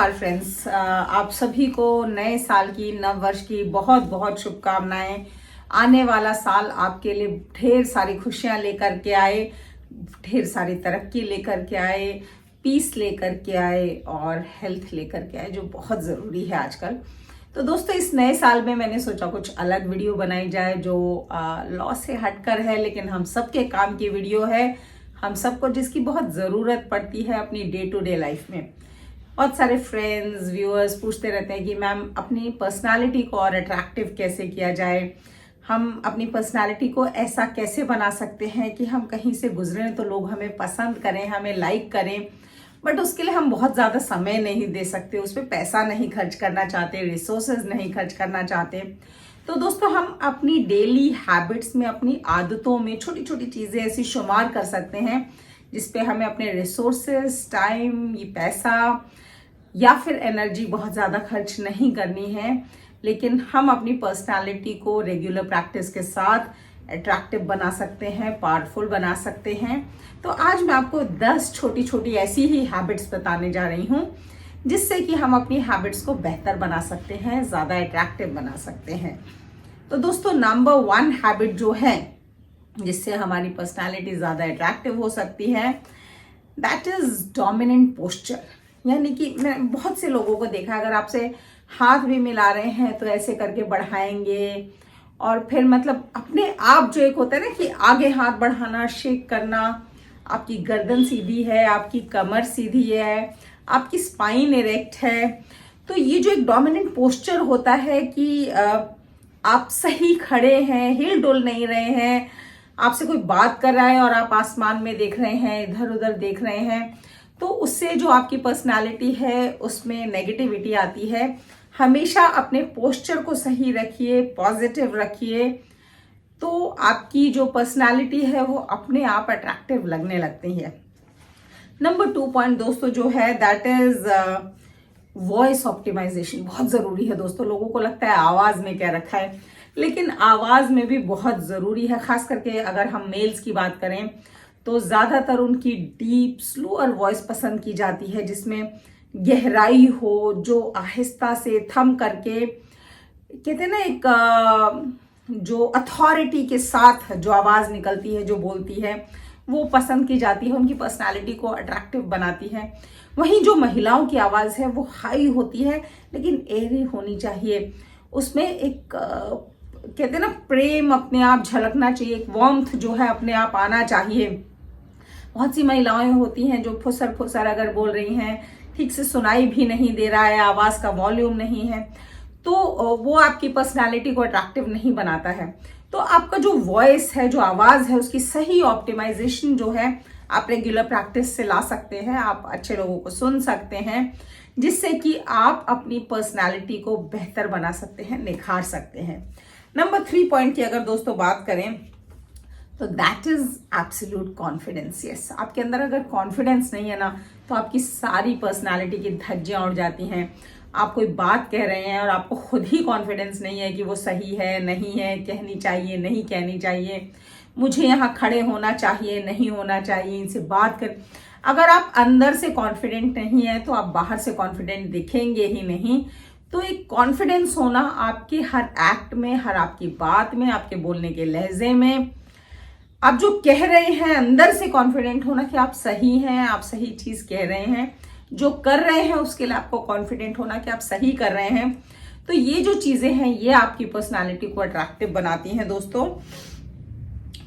नमस्कार फ्रेंड्स, आप सभी को नए साल की नव वर्ष की बहुत बहुत शुभकामनाएं। आने वाला साल आपके लिए ढेर सारी खुशियां लेकर के आए, ढेर सारी तरक्की लेकर के आए, पीस लेकर के आए और हेल्थ लेकर के आए, जो बहुत ज़रूरी है आजकल। तो दोस्तों, इस नए साल में मैंने सोचा कुछ अलग वीडियो बनाई जाए जो लॉ से हटकर है, लेकिन हम सबके काम की वीडियो है, हम सबको जिसकी बहुत ज़रूरत पड़ती है अपनी डे टू डे लाइफ में। बहुत सारे फ्रेंड्स व्यूअर्स पूछते रहते हैं कि मैम अपनी पर्सनालिटी को और अट्रैक्टिव कैसे किया जाए, हम अपनी पर्सनालिटी को ऐसा कैसे बना सकते हैं कि हम कहीं से गुजरें तो लोग हमें पसंद करें, हमें लाइक करें। बट उसके लिए हम बहुत ज़्यादा समय नहीं दे सकते, उस पर पैसा नहीं खर्च करना चाहते, रिसोर्सेज नहीं खर्च करना चाहते। तो दोस्तों, हम अपनी डेली हैबिट्स में, अपनी आदतों में छोटी छोटी चीज़ें ऐसी शुमार कर सकते हैं जिसपे हमें अपने रिसोर्सेज, टाइम, ये पैसा या फिर एनर्जी बहुत ज़्यादा खर्च नहीं करनी है, लेकिन हम अपनी पर्सनालिटी को रेगुलर प्रैक्टिस के साथ अट्रैक्टिव बना सकते हैं, पावरफुल बना सकते हैं। तो आज मैं आपको 10 छोटी छोटी ऐसी ही हैबिट्स बताने जा रही हूँ जिससे कि हम अपनी हैबिट्स को बेहतर बना सकते हैं, ज़्यादा अट्रैक्टिव बना सकते हैं। तो दोस्तों, नंबर 1 हैबिट जो है जिससे हमारी पर्सनालिटी ज़्यादा अट्रैक्टिव हो सकती है, दैट इज़ डोमिनेंट पोस्चर। यानी कि मैं बहुत से लोगों को देखा, अगर आपसे हाथ भी मिला रहे हैं तो ऐसे करके बढ़ाएंगे, और फिर मतलब अपने आप जो एक होता है ना कि आगे हाथ बढ़ाना, शेक करना, आपकी गर्दन सीधी है, आपकी कमर सीधी है, आपकी स्पाइन इरेक्ट है। तो ये जो एक डोमिनेंट पोस्चर होता है कि आप सही खड़े हैं, हिल डुल नहीं रहे हैं, आपसे कोई बात कर रहा है और आप आसमान में देख रहे हैं, इधर उधर देख रहे हैं, तो उससे जो आपकी पर्सनालिटी है उसमें नेगेटिविटी आती है। हमेशा अपने पोस्चर को सही रखिए, पॉजिटिव रखिए, तो आपकी जो पर्सनालिटी है वो अपने आप अट्रैक्टिव लगने लगती है। नंबर 2 पॉइंट दोस्तों जो है, दैट इज वॉइस ऑप्टिमाइजेशन। बहुत ज़रूरी है दोस्तों। लोगों को लगता है आवाज़ में क्या रखा है, लेकिन आवाज़ में भी बहुत ज़रूरी है। खास करके अगर हम मेल्स की बात करें तो ज़्यादातर उनकी डीप स्लोअर वॉइस पसंद की जाती है, जिसमें गहराई हो, जो आहिस्ता से थम करके, कहते हैं ना, एक जो अथॉरिटी के साथ जो आवाज़ निकलती है, जो बोलती है, वो पसंद की जाती है, उनकी पर्सनालिटी को अट्रैक्टिव बनाती है। वहीं जो महिलाओं की आवाज़ है वो हाई होती है, लेकिन एयरी होनी चाहिए। उसमें एक कहते हैं ना, प्रेम अपने आप झलकना चाहिए, एक वार्मथ जो है अपने आप आना चाहिए। बहुत सी महिलाएं होती हैं जो फुसर फुसर अगर बोल रही हैं, ठीक से सुनाई भी नहीं दे रहा है, आवाज़ का वॉल्यूम नहीं है, तो वो आपकी पर्सनालिटी को अट्रैक्टिव नहीं बनाता है। तो आपका जो वॉइस है, जो आवाज़ है, उसकी सही ऑप्टिमाइजेशन जो है आप रेगुलर प्रैक्टिस से ला सकते हैं। आप अच्छे लोगों को सुन सकते हैं, जिससे कि आप अपनी पर्सनालिटी को बेहतर बना सकते हैं, निखार सकते हैं। नंबर 3 पॉइंट की अगर दोस्तों बात करें तो that is absolute confidence. Yes, आपके अंदर अगर कॉन्फिडेंस नहीं है ना, तो आपकी सारी पर्सनालिटी की धज्जियां उड़ जाती हैं। आप कोई बात कह रहे हैं और आपको खुद ही कॉन्फिडेंस नहीं है कि वो सही है, नहीं है, कहनी चाहिए, नहीं कहनी चाहिए, मुझे यहाँ खड़े होना चाहिए, नहीं होना चाहिए, इनसे बात कर। अगर आप अंदर से कॉन्फिडेंट नहीं है तो आप बाहर से कॉन्फिडेंट दिखेंगे ही नहीं। तो एक कॉन्फिडेंस होना आपके हर एक्ट में, हर आपकी बात में, आपके बोलने के लहजे में, आप जो कह रहे हैं, अंदर से कॉन्फिडेंट होना कि आप सही हैं, आप सही चीज कह रहे हैं, जो कर रहे हैं उसके लिए आपको कॉन्फिडेंट होना कि आप सही कर रहे हैं। तो ये जो चीजें हैं ये आपकी पर्सनालिटी को अट्रैक्टिव बनाती हैं दोस्तों।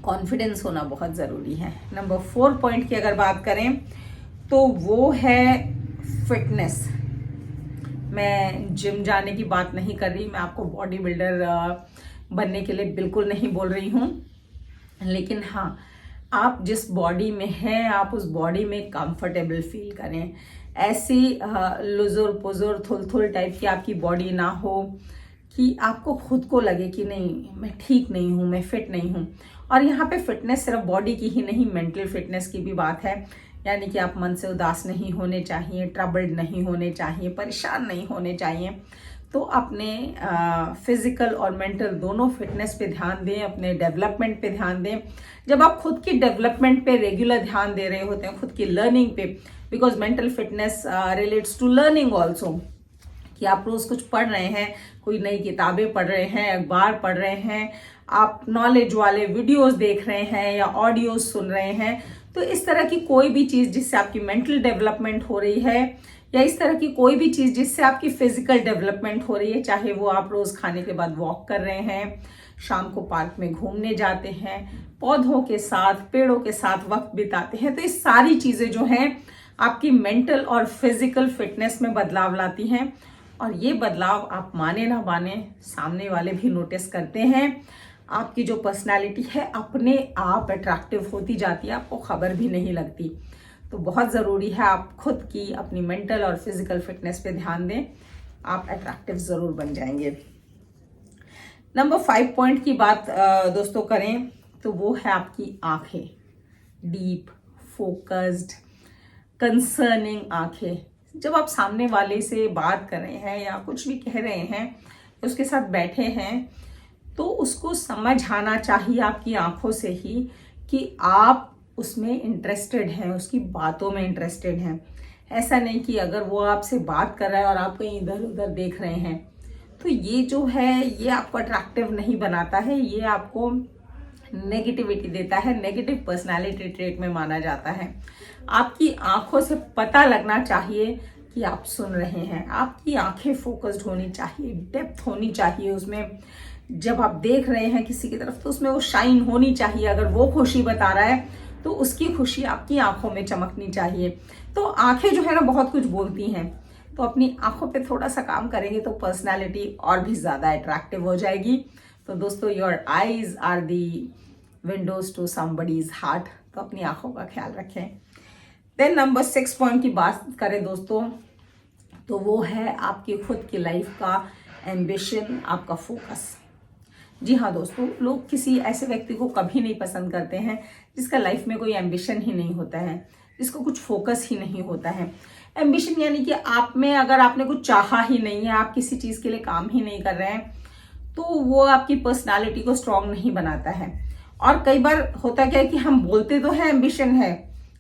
कॉन्फिडेंस होना बहुत जरूरी है। नंबर 4 पॉइंट की अगर बात करें तो वो है फिटनेस। मैं जिम जाने की बात नहीं कर रही, मैं आपको बॉडी बिल्डर बनने के लिए बिल्कुल नहीं बोल रही हूँ, लेकिन हाँ, आप जिस बॉडी में हैं आप उस बॉडी में कंफर्टेबल फील करें। ऐसी लुजुर पुजुर थुल टाइप की आपकी बॉडी ना हो कि आपको खुद को लगे कि नहीं, मैं ठीक नहीं हूँ, मैं फिट नहीं हूँ। और यहाँ पे फिटनेस सिर्फ बॉडी की ही नहीं, मेंटल फिटनेस की भी बात है। यानी कि आप मन से उदास नहीं होने चाहिए, ट्रबल्ड नहीं होने चाहिए, परेशान नहीं होने चाहिए। तो अपने फिजिकल और मेंटल दोनों फिटनेस पे ध्यान दें, अपने डेवलपमेंट पे ध्यान दें। जब आप खुद की डेवलपमेंट पे रेगुलर ध्यान दे रहे होते हैं, खुद की लर्निंग पे, because mental fitness relates to learning also, कि आप रोज कुछ पढ़ रहे हैं, कोई नई किताबें पढ़ रहे हैं, अखबार पढ़ रहे हैं, आप नॉलेज वाले वीडियोस देख रहे हैं या ऑडियोज सुन रहे हैं। तो इस तरह की कोई भी चीज जिससे आपकी मेंटल डेवलपमेंट हो रही है, या इस तरह की कोई भी चीज जिससे आपकी फिजिकल डेवलपमेंट हो रही है, चाहे वो आप रोज खाने के बाद वॉक कर रहे हैं, शाम को पार्क में घूमने जाते हैं, पौधों के साथ, पेड़ों के साथ वक्त बिताते हैं, तो ये सारी चीजें जो हैं आपकी मेंटल और फिजिकल फिटनेस में बदलाव लाती हैं। और ये बदलाव आप माने ना माने, सामने वाले भी नोटिस करते हैं। आपकी जो पर्सनालिटी है अपने आप अट्रैक्टिव होती जाती है, आपको खबर भी नहीं लगती। तो बहुत ज़रूरी है आप खुद की अपनी मेंटल और फिजिकल फिटनेस पे ध्यान दें, आप अट्रैक्टिव ज़रूर बन जाएंगे। नंबर 5 पॉइंट की बात दोस्तों करें तो वो है आपकी आंखें, डीप फोकस्ड कंसर्निंग आंखें। जब आप सामने वाले से बात कर रहे हैं या कुछ भी कह रहे हैं, उसके साथ बैठे हैं, तो उसको समझ आना चाहिए आपकी आंखों से ही कि आप उसमें इंटरेस्टेड हैं, उसकी बातों में इंटरेस्टेड हैं। ऐसा नहीं कि अगर वो आपसे बात कर रहा है और आप कहीं इधर उधर देख रहे हैं, तो ये जो है ये आपको अट्रैक्टिव नहीं बनाता है, ये आपको नेगेटिविटी देता है, नेगेटिव पर्सनालिटी ट्रेट में माना जाता है। आपकी आंखों से पता लगना चाहिए कि आप सुन रहे हैं, आपकी आंखें फोकस्ड होनी चाहिए, डेप्थ होनी चाहिए उसमें। जब आप देख रहे हैं किसी की तरफ तो उसमें वो शाइन होनी चाहिए। अगर वो खुशी बता रहा है तो उसकी खुशी आपकी आंखों में चमकनी चाहिए। तो आंखें जो है ना बहुत कुछ बोलती हैं, तो अपनी आंखों पे थोड़ा सा काम करेंगे तो पर्सनालिटी और भी ज्यादा अट्रैक्टिव हो जाएगी। तो दोस्तों, your eyes are the windows to somebody's heart, तो अपनी आंखों का ख्याल रखें। देन नंबर 6 पॉइंट की बात करें दोस्तों, तो वो है आपकी खुद की लाइफ का एम्बिशन, आपका फोकस। जी हाँ दोस्तों, लोग किसी ऐसे व्यक्ति को कभी नहीं पसंद करते हैं जिसका लाइफ में कोई एम्बिशन ही नहीं होता है, जिसको कुछ फोकस ही नहीं होता है। एम्बिशन यानी कि आप में अगर आपने कुछ चाहा ही नहीं है, आप किसी चीज के लिए काम ही नहीं कर रहे हैं, तो वो आपकी पर्सनालिटी को स्ट्रांग नहीं बनाता है। और कई बार होता क्या है कि हम बोलते तो है एम्बिशन है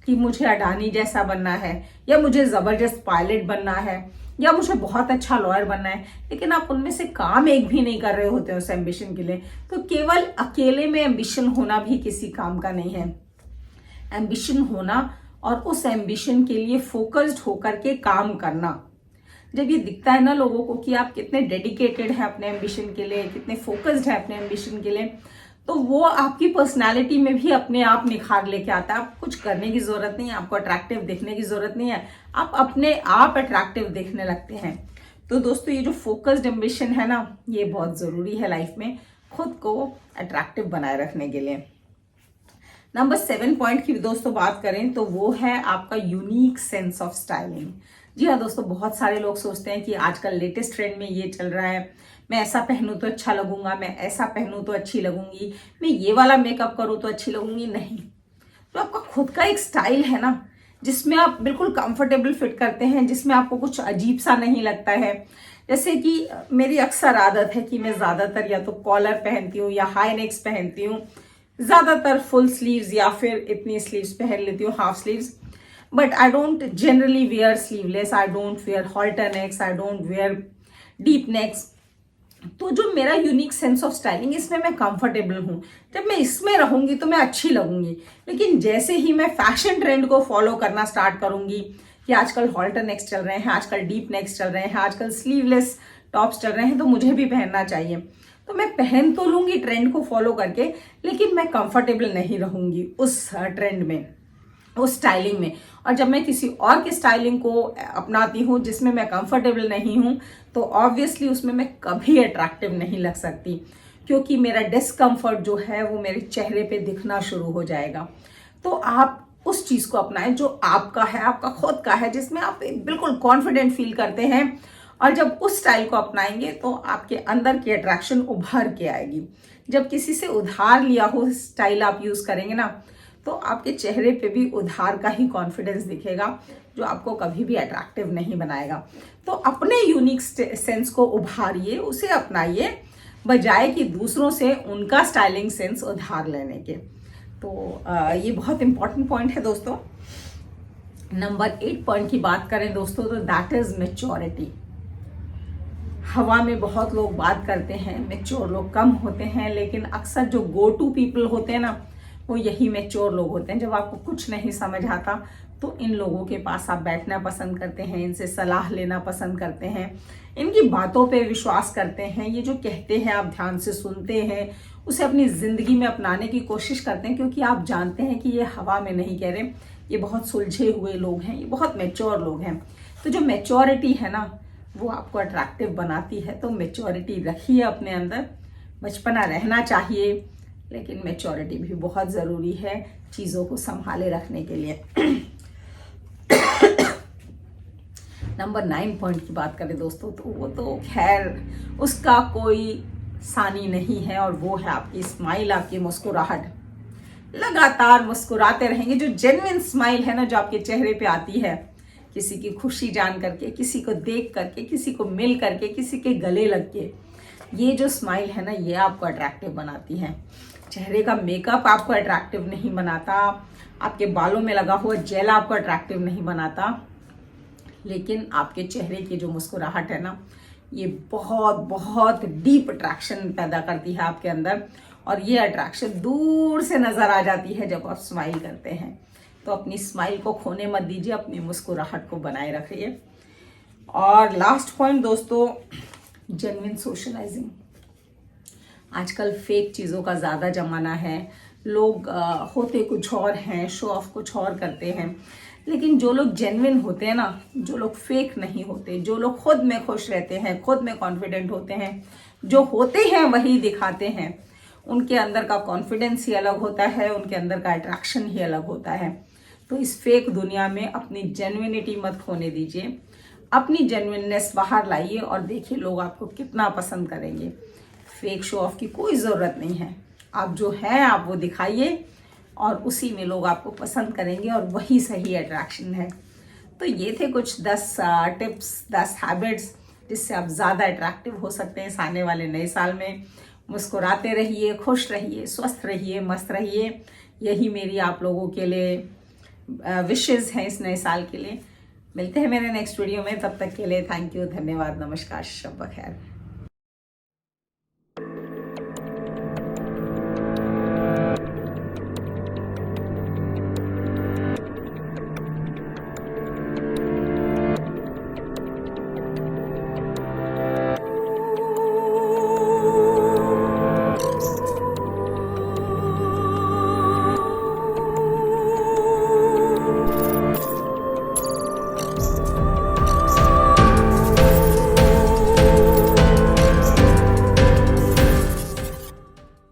कि मुझे अडानी जैसा बनना है, या मुझे जबरदस्त पायलट बनना है, या मुझे बहुत अच्छा लॉयर बनना है, लेकिन आप उनमें से काम एक भी नहीं कर रहे होते उस एम्बिशन के लिए। तो केवल अकेले में एम्बिशन होना भी किसी काम का नहीं है। एम्बिशन होना और उस एम्बिशन के लिए फोकस्ड होकर के काम करना, जब ये दिखता है ना लोगों को कि आप कितने डेडिकेटेड हैं अपने एम्बिशन के लिए, कितने फोकस्ड हैं अपने एम्बिशन के लिए, तो वो आपकी पर्सनालिटी में भी अपने आप निखार लेके आता है। आप कुछ करने की जरूरत नहीं है, आपको अट्रैक्टिव दिखने की जरूरत नहीं है, आप अपने आप अट्रैक्टिव दिखने लगते हैं। तो दोस्तों, ये जो फोकस्ड एम्बिशन है ना, ये बहुत जरूरी है लाइफ में खुद को अट्रैक्टिव बनाए रखने के लिए। नंबर 7 पॉइंट की दोस्तों बात करें तो वो है आपका यूनिक सेंस ऑफ स्टाइलिंग। जी हाँ दोस्तों, बहुत सारे लोग सोचते हैं कि आजकल लेटेस्ट ट्रेंड में ये चल रहा है, मैं ऐसा पहनूं तो अच्छा लगूंगा, मैं ऐसा पहनूं तो अच्छी लगूंगी, मैं ये वाला मेकअप करूं तो अच्छी लगूंगी। नहीं, तो आपका खुद का एक स्टाइल है ना, जिसमें आप बिल्कुल कंफर्टेबल फिट करते हैं, जिसमें आपको कुछ अजीब सा नहीं लगता है। जैसे कि मेरी अक्सर आदत है कि मैं ज्यादातर या तो कॉलर पहनती हूँ या हाई नेक्स पहनती हूँ, ज्यादातर फुल स्लीव्स या फिर इतनी स्लीव्स पहन लेती हूँ, half sleeves. But I don't generally wear sleeveless, I don't wear halter necks, I don't wear deep necks. तो जो मेरा यूनिक सेंस ऑफ स्टाइलिंग, इसमें मैं कंफर्टेबल हूँ। जब मैं इसमें रहूंगी तो मैं अच्छी लगूंगी। लेकिन जैसे ही मैं फैशन ट्रेंड को फॉलो करना स्टार्ट करूंगी कि आजकल हॉल्टर नेक्स चल रहे हैं, आजकल डीप नेक्स चल रहे हैं, आजकल स्लीवलेस टॉप्स चल रहे हैं, तो मुझे भी पहनना चाहिए। तो मैं पहन तो लूंगी ट्रेंड को फॉलो करके, लेकिन मैं कंफर्टेबल नहीं रहूंगी उस ट्रेंड में, उस स्टाइलिंग में। और जब मैं किसी और की स्टाइलिंग को अपनाती हूँ जिसमें मैं कंफर्टेबल नहीं हूँ, तो ऑब्वियसली उसमें मैं कभी अट्रैक्टिव नहीं लग सकती, क्योंकि मेरा डिस्कम्फर्ट जो है वो मेरे चेहरे पे दिखना शुरू हो जाएगा। तो आप उस चीज को अपनाएं जो आपका है, आपका खुद का है, जिसमें आप बिल्कुल कॉन्फिडेंट फील करते हैं। और जब उस स्टाइल को अपनाएंगे तो आपके अंदर की अट्रैक्शन उभर के आएगी। जब किसी से उधार लिया हो स्टाइल आप यूज करेंगे ना, तो आपके चेहरे पे भी उधार का ही कॉन्फिडेंस दिखेगा, जो आपको कभी भी अट्रैक्टिव नहीं बनाएगा। तो अपने यूनिक सेंस को उभारिए, उसे अपनाइए, बजाय कि दूसरों से उनका स्टाइलिंग सेंस उधार लेने के। तो ये बहुत इंपॉर्टेंट पॉइंट है दोस्तों। नंबर 8 पॉइंट की बात करें दोस्तों तो दैट इज मैच्योरिटी। हवा में बहुत लोग बात करते हैं, मैच्योर लोग कम होते हैं, लेकिन अक्सर जो गो टू पीपल होते हैं ना, वो यही मैच्योर लोग होते हैं। जब आपको कुछ नहीं समझ आता तो इन लोगों के पास आप बैठना पसंद करते हैं, इनसे सलाह लेना पसंद करते हैं, इनकी बातों पे विश्वास करते हैं। ये जो कहते हैं आप ध्यान से सुनते हैं, उसे अपनी जिंदगी में अपनाने की कोशिश करते हैं, क्योंकि आप जानते हैं कि ये हवा में नहीं कह रहे, ये बहुत सुलझे हुए लोग हैं, ये बहुत मैच्योर लोग हैं। तो जो मैच्योरिटी है ना, वो आपको अट्रैक्टिव बनाती है। तो मैच्योरिटी रखिए अपने अंदर। बचपना रहना चाहिए, लेकिन मैच्योरिटी भी बहुत ज़रूरी है चीज़ों को संभाले रखने के लिए। नंबर 9 पॉइंट की बात करें दोस्तों तो वो तो खैर उसका कोई सानी नहीं है, और वो है आपकी स्माइल, आपकी मुस्कुराहट। लगातार मुस्कुराते रहेंगे। जो जेन्युइन स्माइल है ना, जो आपके चेहरे पे आती है, किसी की खुशी जान करके, किसी को देख करके, किसी को मिल करके, किसी के गले लग के, ये जो स्माइल है ना, ये आपको अट्रैक्टिव बनाती है। चेहरे का मेकअप आपको अट्रैक्टिव नहीं बनाता, आपके बालों में लगा हुआ जेल आपको अट्रैक्टिव नहीं बनाता, लेकिन आपके चेहरे की जो मुस्कुराहट है ना, ये बहुत बहुत डीप अट्रैक्शन पैदा करती है आपके अंदर, और ये अट्रैक्शन दूर से नजर आ जाती है जब आप स्माइल करते हैं। तो अपनी स्माइल को खोने मत दीजिए, अपनी मुस्कुराहट को बनाए रखिए। और लास्ट पॉइंट दोस्तों, जेन्युइन सोशलाइजिंग। आजकल फेक चीज़ों का ज़्यादा जमाना है। लोग होते कुछ और हैं, शो ऑफ कुछ और करते हैं, लेकिन जो लोग जेन्युइन होते हैं ना, जो लोग फेक नहीं होते, जो लोग खुद में खुश रहते हैं, खुद में कॉन्फिडेंट होते हैं, जो होते हैं वही दिखाते हैं, उनके अंदर का कॉन्फिडेंस ही अलग होता है, उनके अंदर का अट्रैक्शन ही अलग होता है। तो इस फेक दुनिया में अपनी जेन्युइनिटी मत खोने दीजिए, अपनी जेन्युइननेस बाहर लाइए और देखिए लोग आपको कितना पसंद करेंगे। फेक शो ऑफ की कोई ज़रूरत नहीं है। आप जो हैं आप वो दिखाइए, और उसी में लोग आपको पसंद करेंगे, और वही सही अट्रैक्शन है। तो ये थे कुछ 10 टिप्स, 10 हैबिट्स जिससे आप ज़्यादा अट्रैक्टिव हो सकते हैं इस आने वाले नए साल में। मुस्कुराते रहिए, खुश रहिए, स्वस्थ रहिए, मस्त रहिए। यही मेरी आप लोगों के लिए विशेज़ हैं इस नए साल के लिए। मिलते हैं मेरे नेक्स्ट वीडियो में, तब तक के लिए थैंक यू, धन्यवाद, नमस्कार, शब बखैर।